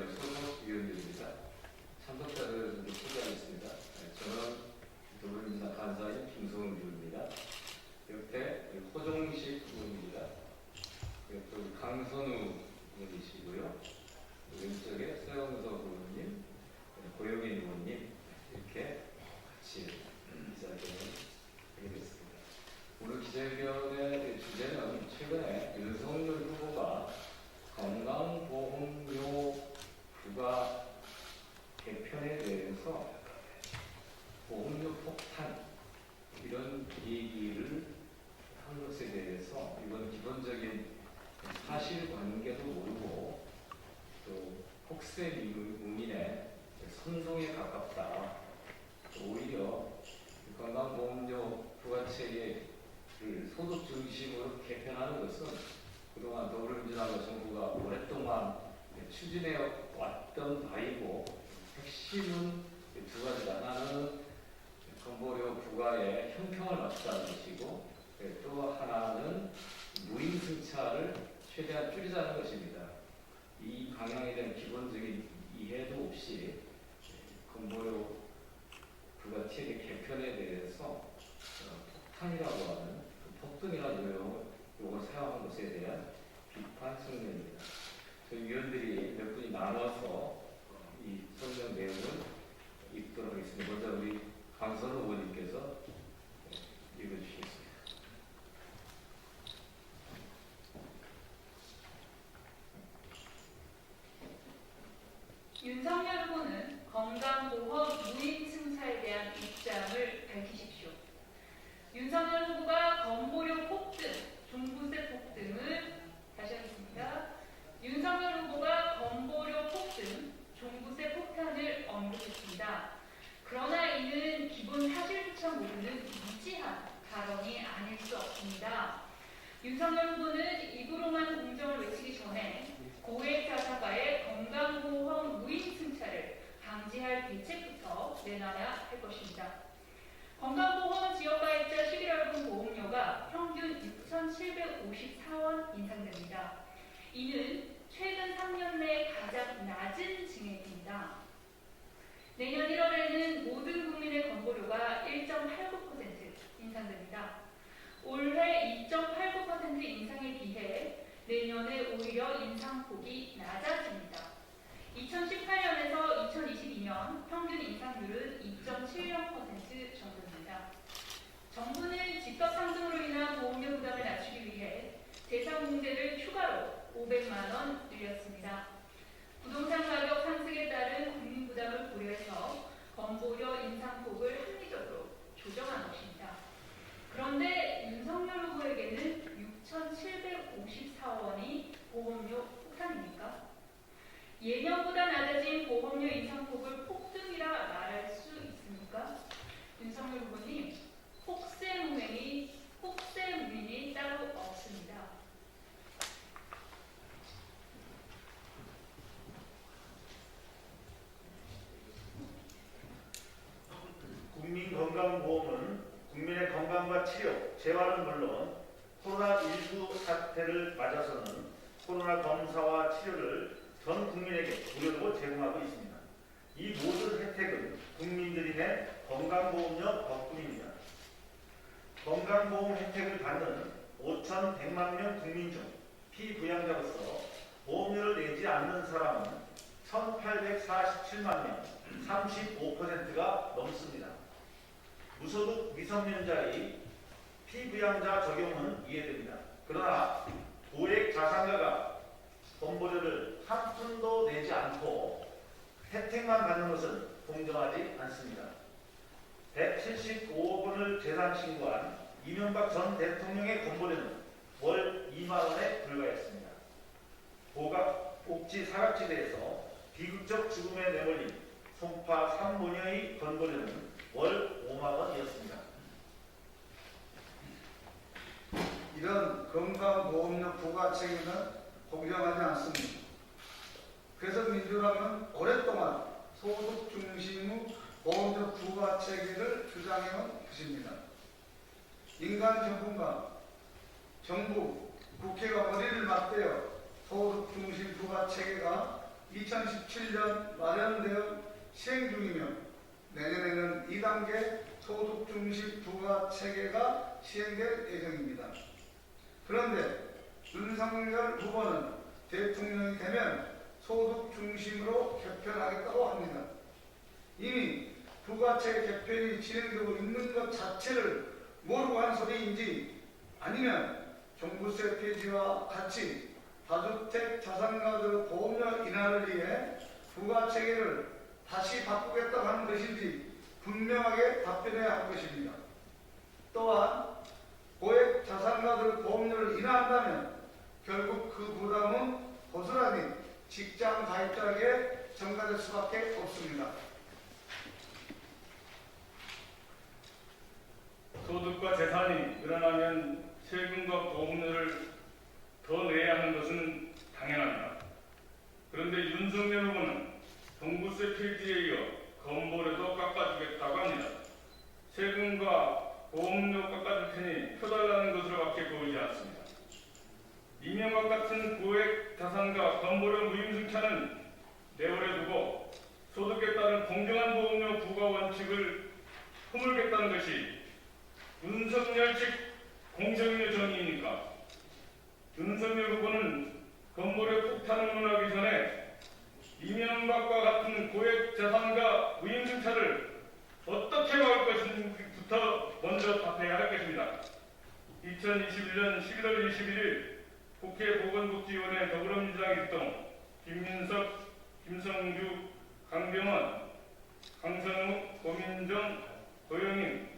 기재위원회 소속위원들입니다. 참석자들을 소개하겠습니다. 저는 더불어민주당 간사인 김성주입니다. 옆에 호종식 의원입니다. 옆에 강선우 의원이시고요. 왼쪽에 서영석 의원님, 고영인 의원님 이렇게 같이 기자회견을 하게 됐습니다. 오늘 기자회견의 주제는 최근에 윤석열 후보가 건강보험료 부과 개편에 대해서 보험료 폭탄 이런 얘기를 한 것에 대해서 이건 기본적인 사실관계도 모르고 또 혹세무민의 선동에 가깝다. 오히려 건강보험료 부과체계를 소득 중심으로 개편하는 것은 그동안 더불어민주당과 정부가 오랫동안 추진해 왔던 바이고 핵심은 두 가지다. 하나는 건보료 부과에 형평을 맞추자는 것이고 또 하나는 무임승차를 최대한 줄이자는 것입니다. 이 방향에 대한 기본적인 이해도 없이 건보료 부과 체계 개편에 대해서 폭탄이라고 하는 폭등이라는 용어를 사용한 것에 대한 비판 성명입니다. 저희 위원들이 몇 분이 나눠서 이 성명 내용을 읽도록 하겠습니다. 먼저 우리 강선우 의원님께서 읽어주시겠습니다. 윤석열 후보는 건강보험 무임승차에 대한 입장을 밝히십시오. 윤석열 후보가 건보료 폭등, 종부세 폭등을 다시 하겠습니다. 윤석열 후보가 건보료 폭등, 종부세 폭탄을 언급했습니다. 그러나 이는 기본 사실조차 모르는 무지한 발언이 아닐 수 없습니다. 윤석열 후보는 입으로만 공정을 외치기 전에 고액 자산가의 건강보험 무임승차를 방지할 대책부터 내놔야 할 것입니다. 건강보험 지역가입자 11월분 보험료가 평균 6,754원 인상됩니다. 이는 최근 3년 내 가장 낮은 증액입니다. 내년 1월에는 모든 국민의 건보료가 1.89% 인상됩니다. 올해 2.89% 인상에 비해 내년에 오히려 인상폭이 낮아집니다. 2018년에서 2022년 평균 인상률은 2.70% 정도입니다. 정부는 집값 상승으로 인한 보험료 부담을 낮추기 위해 대상공제를 추가로 500만 원 늘렸습니다. 부동산 가격 상승에 따른 국민 부담을 고려해서 건보료 인상폭을 합리적으로 조정한 것입니다. 그런데 윤석열 후보에게는 6,754원이 보험료 폭탄입니까? 예년보다 낮아진 보험료 인상폭을 폭등이라 말할 수 있습니까? 윤석열 후보님, 혹세무민이 따로 없습니다. 국민건강보험은 국민의 건강과 치료, 재활은 물론 코로나19 사태를 맞아서는 코로나 검사와 치료를 전 국민에게 무료로 제공하고 있습니다. 이 모든 혜택은 국민들이 낸 건강보험료 덕분입니다. 건강보험 혜택을 받는 5,100만 명 국민 중 피부양자로서 보험료를 내지 않는 사람은 1,847만 명, 35%가 넘습니다. 무소득 미성년자의 피부양자 적용은 이해됩니다. 그러나 고액 자산가가 건보료를 한 푼도 내지 않고 혜택만 받는 것은 공정하지 않습니다. 175억 원을 재산 신고한 이명박 전 대통령의 건보료는 월 2만 원에 불과했습니다. 복지 사각지대에서 비극적 죽음에 내몰린 송파 산모녀의 건보료는 월 5만 원이었습니다. 이런 건강보험료 부과 체계는 공정하지 않습니다. 그래서 민주당은 오랫동안 소득 중심의 보험료 부과 체계를 주장해온 것입니다. 인간 전문가, 정부, 국회가 머리를 맞대어 소득 중심 부과 체계가 2017년 마련되어 시행 중이며 내년에는 2단계 소득 중심 부가 체계가 시행될 예정입니다. 그런데 윤석열 후보는 대통령이 되면 소득 중심으로 개편하겠다고 합니다. 이미 부가체계 개편이 진행되고 있는 것 자체를 모르고 한 소리인지 아니면 종부세 폐지와 같이 다주택 자산가들 보험료 인하를 위해 부가체계를 다시 바꾸겠다고 하는 것인지 분명하게 답변해야 할 것입니다. 또한 고액 자산가들 보험료를 인하한다면 결국 그 부담은 고스란히 직장 가입자에게 전가될 수밖에 없습니다. 소득과 재산이 늘어나면 세금과 보험료를 더 내야 하는 것은 당연합니다. 그런데 윤석열 후보는 종부세 폐지에 이어 건보료도 깎아주겠다고 합니다. 세금과 보험료 깎아줄 테니 펴달라는 것으로밖에 보이지 않습니다. 이명박 같은 고액 자산가 건보료 무임승차는 내버려 두고 소득에 따른 공정한 보험료 부과 원칙을 허물겠다는 것이 윤석열식 공정위의 정의입니까? 윤석열 후보는 건보료 폭탄을 논하기 전에 이명박과 같은 고액 자산가 무임승차를 어떻게 막을 것인지부터 먼저 답해야 할 것입니다. 2021년 11월 21일 국회 보건복지위원회 더불어민주당 일동 김민석, 김성주, 강병원, 강선욱, 고민정, 고영임,